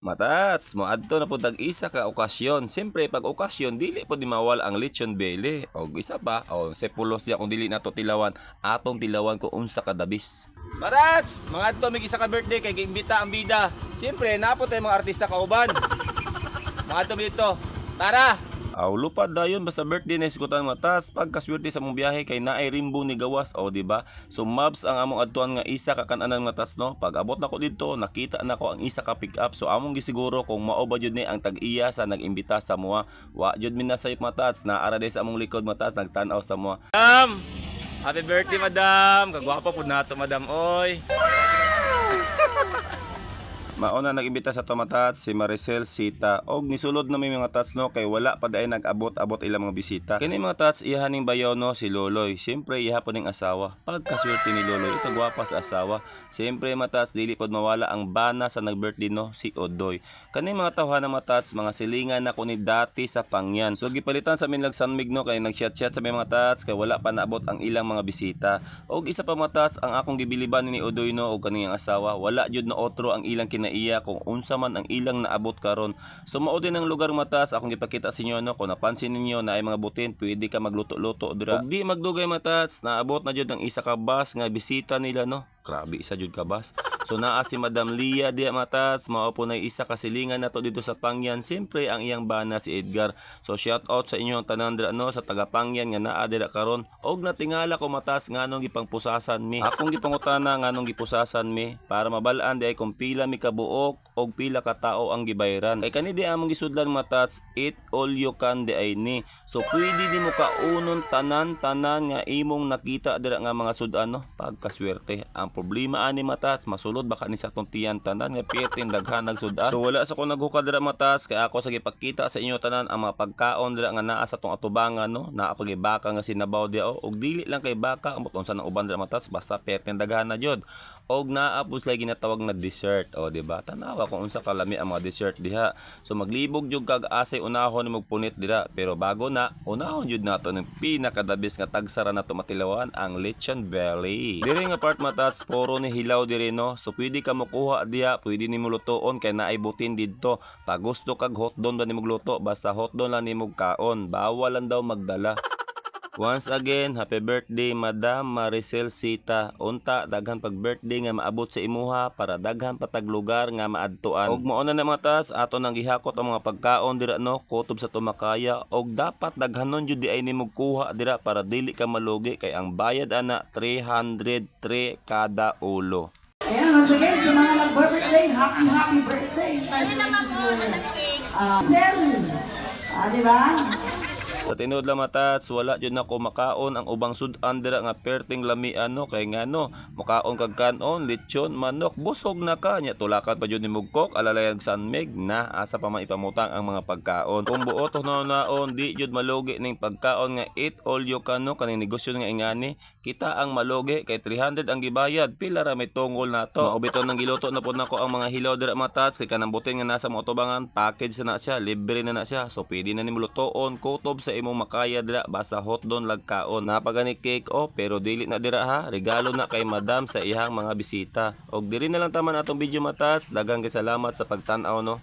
Matats, moadto na po tag-isa ka okasyon. Siyempre, pag okasyon, dili po di mawala ang lechon belly. O isa pa, o sepulos diya kung dili nato tilawan, atong tilawan ko unsa ka dabis. Matats, mga adto mig isa ka birthday kay giimbita ang bida. Siyempre, napo tay mga artista kauban. Mga adto dito. Tara! Aw lupad dayon basta birthday na isgutan matas pagkaswerte sa mong biyahe kay naay rimbo ni gawas o di ba? So mabs ang among adtuan nga isa ka kan-anan matas no. Pag abot nako didto nakita nako ang isa ka pick up so among gisiguro kung mao ba jud ni ang tag-iya sa nag-imbita sa moa. Wa jud min nasayop matas na ara sa among likod matas nagtan-aw sa moa. Madam! Happy birthday madam! Kagwapo pud nato madam oy. Mauna nag-imbita sa tomatat si Maricel Sita og nisulod na may mga tats no kay wala pa daay nag-abot-abot ilang mga bisita. Kini mga tats ihaning bayaw no si Loloy. Siyempre ihapon ning asawa. Pagkaswerte ni Loloy ikagwapa sa asawa. Siyempre mga tats dili pod mawala ang bana sa nag-birthday no si Odoy. Kani mga tawhan mga tats mga silingan na ko ni dati sa pangyan. So gipalitan sa minlag sanmig no kay nag-chat-chat sa mga tats kay wala pa naabot ang ilang mga bisita. Og isa pa mga tats ang akong gibiliban ni Odoy no og kaniyang asawa wala jud na otro ang ilang iya kung unsa man ang ilang naabot karon. So mao din ang lugar matas akong gipakita sa inyo no kung napansin ninyo na ay mga butin pwede ka magluto-luto dira. Ug di magdugay matas naabot na jud ang isa ka bus nga bisita nila no. Grabe isa jud ka bus. So naa si Madam Lia diya matas mao po na isa ka silingan nato dito sa Pangyan. Siyempre ang iyang bana si Edgar. So shout out sa inyong tanan dira no sa taga Pangyan nga naa dira karon. Og natingala ko matas nganong gipangpusasan mi. Akong gipangutana nganong gipusasan mi para mabalaan di ay kung pila mi kabuok og pila ka tawo ang gibayran. Kay kani di among gisudlan matats eat all you can di ay ni. So pwede di mo kaunon tanan-tanan nga imong nakita dira nga mga sudan no pagkaswerte. Ang problema ani matats masulod baka ni sa tuntiyan tanan nga pitin daghan nagsudan. So wala sa ko naghukad dira matats kay ako sa gipakita sa inyo tanan ang mga pagkaon dira nga naa sa tong atubangan no naa pagibaka nga sinabaw di og dili lang kay baka amot unsa nang uban dira matats basta pitin daghan na jud. Og naa pud lagi ginatawag na dessert o di ba tanawa kung unsa kalami ang mga dessert diha. So maglibog jud kag asay unahon ni magpunit dira pero bago na unahon jud nato ng pinakadabis nga tagsara nato matilawan ang lechon belly. Diri nga part matats puro ni hilaw diri no. So pwede ka mokuha diha, pwede nimo lutoon kay naay butin didto. Pag gusto kag hotdon ba nimo luto basta hotdon lang nimo kaon. Bawal lang daw magdala. Once again, happy birthday Madam Maricel Sita. Unta daghan pag birthday nga maabot sa imuha para daghan patag lugar nga maadtuan. Og mao na na mga tats ato nang gihakot ang mga pagkaon dira no kutob sa tumakaya og dapat daghanon jud di ay nimo kuha dira para dili ka malugi kay ang bayad ana 303 kada ulo. Ayan, once again, sa mga nag-birthday, happy birthday! Ano naman mo, nag-cake? Sir, di ba? Sa tinuod lang matats, wala jud na ko makaon ang ubang sudan dira nga perting lamian no kay ngano makaon kag kanon lechon manok busog na ka nya tulakan pa jud ni mugkok alalayag sanmig na asa pa man ipamutang ang mga pagkaon. Kung buot naon di jud malugi ning pagkaon nga eat all you can no kaning negosyo nga ingani kita ang malugi kay 300 ang gibayad pila ra may tungol nato. Maubiton nang giluto na pud nako ang mga hilaw dira matats kay kanang butin nga nasa motobangan package na siya libre na siya so pwede na nimo lutoon kutob sa imong makaya dira basta hotdon lagkaon napagani cake o pero dili na dira ha regalo na kay madam sa iyang mga bisita og diri na lang taman atong video matats daghang kay salamat sa pagtan-aw no.